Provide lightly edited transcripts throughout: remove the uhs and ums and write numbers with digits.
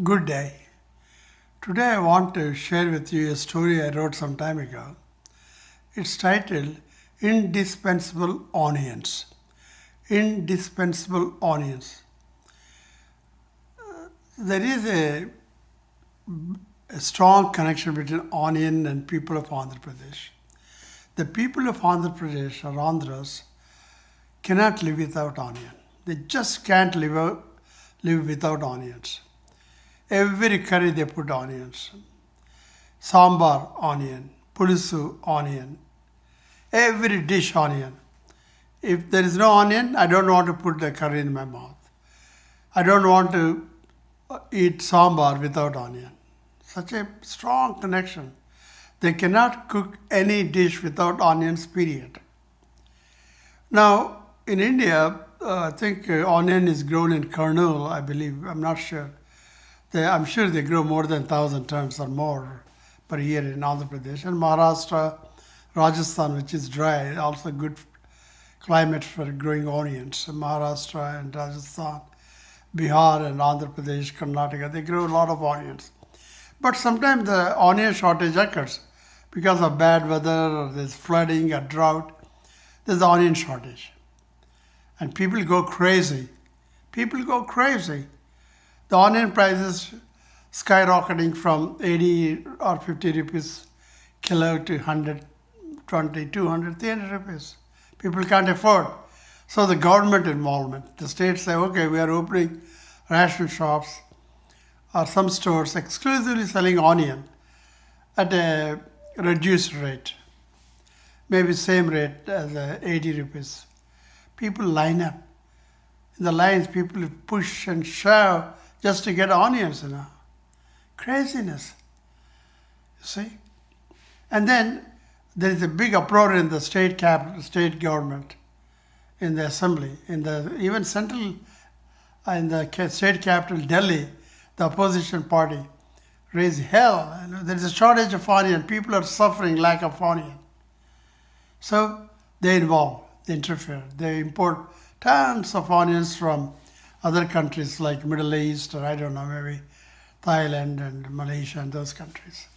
Good day. Today I want to share with you a story I wrote some time ago. It's titled Indispensable Onions. Indispensable Onions. There is a strong connection between onion and people of Andhra Pradesh. The people of Andhra Pradesh or Andhras cannot live without onion. They just can't live without onions. Every curry they put onions. Sambar, onion. Pulusu, onion. Every dish, onion. If there is no onion, I don't want to put the curry in my mouth. I don't want to eat sambar without onion. Such a strong connection. They cannot cook any dish without onions, period. Now, in India, I think onion is grown in Kurnool, I believe. I'm not sure. I'm sure they grow more than 1,000 tons or more per year in Andhra Pradesh. And Maharashtra, Rajasthan, which is dry, also good climate for growing onions. Maharashtra and Rajasthan, Bihar and Andhra Pradesh, Karnataka, they grow a lot of onions. But sometimes the onion shortage occurs because of bad weather or there's flooding or drought. There's onion shortage. And people go crazy. People go crazy. The onion prices skyrocketing from 80 or 50 rupees kilo to 120, 200, 300 rupees. People can't afford. So the government involvement, the states say, okay, we are opening ration shops or some stores exclusively selling onion at a reduced rate, maybe same rate as 80 rupees. People line up. In the lines, people push and shove just to get onions, Craziness, you see. And then there is a big uproar in the state government, in the assembly, even central, in the state capital, Delhi, the opposition party raised hell. There is a shortage of onion. People are suffering lack of onion. So they interfere. They import tons of onions from other countries like Middle East or I don't know, maybe Thailand and Malaysia and those countries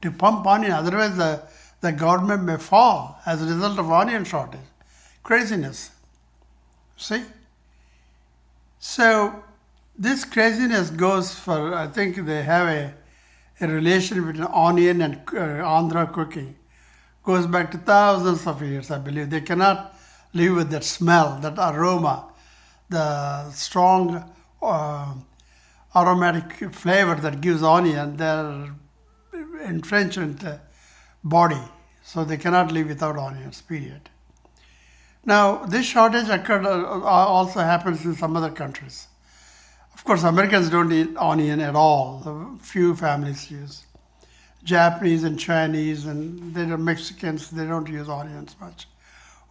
to pump onion. Otherwise, the government may fall as a result of onion shortage. Craziness. See? So this craziness goes for, I think they have a relation between onion and Andhra cooking. Goes back to thousands of years, I believe. They cannot live with that smell, that aroma, the strong aromatic flavor that gives onion. They're entrenched in the body, so they cannot live without onions, period. Now, this shortage also happens in some other countries. Of course, Americans don't eat onion at all. The few families use. Japanese and Chinese and Mexicans, they don't use onions much.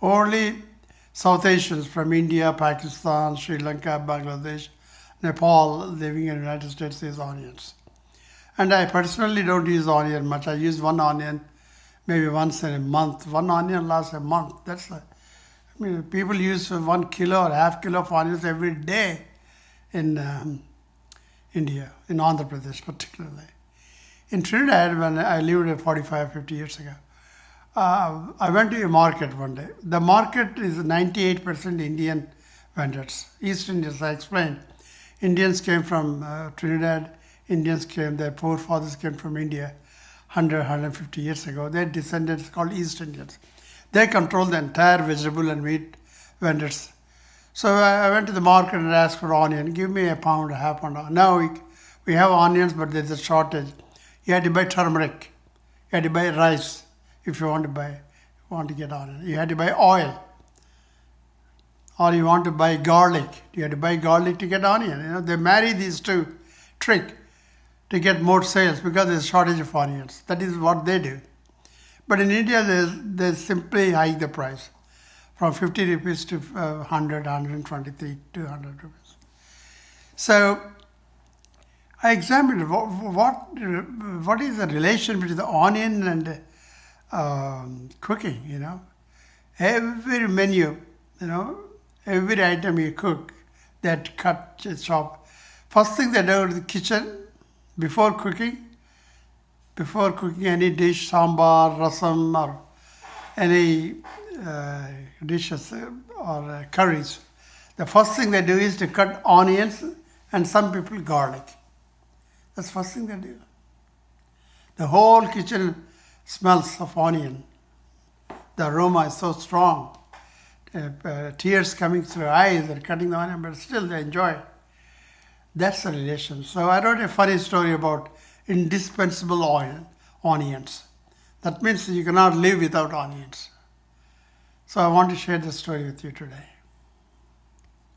Only South Asians from India, Pakistan, Sri Lanka, Bangladesh, Nepal, living in the United States, use onions. And I personally don't use onion much. I use one onion maybe once in a month. One onion lasts a month. People use 1 kilo or half kilo of onions every day in India, in Andhra Pradesh particularly. In Trinidad, when I lived there 45, 50 years ago, I went to a market one day. The market is 98% Indian vendors. East Indians, I explained. Indians came from Trinidad. Their forefathers came from India 100, 150 years ago. Their descendants called East Indians. They control the entire vegetable and meat vendors. So I went to the market and asked for onion. Give me a pound, a half pound. Now we have onions, but there's a shortage. You had to buy turmeric. You had to buy rice if you want to get onion. You had to buy oil. Or you want to buy garlic. You had to buy garlic to get onion. They marry these two trick to get more sales because there's a shortage of onions. That is what they do. But in India, they simply hike the price from 50 rupees to 100, 123, 200 rupees. So I examined what is the relation between the onion and cooking, Every menu, every item you cook, that cut, chop. First thing they do in the kitchen, Before cooking any dish, sambar, rasam, or any dishes or curries, the first thing they do is to cut onions and some people garlic. That's the first thing they do. The whole kitchen smells of onion. The aroma is so strong. Tears coming through eyes, they're cutting the onion, but still they enjoy. That's the relation. So I wrote a funny story about indispensable onions. That means you cannot live without onions. So I want to share this story with you today.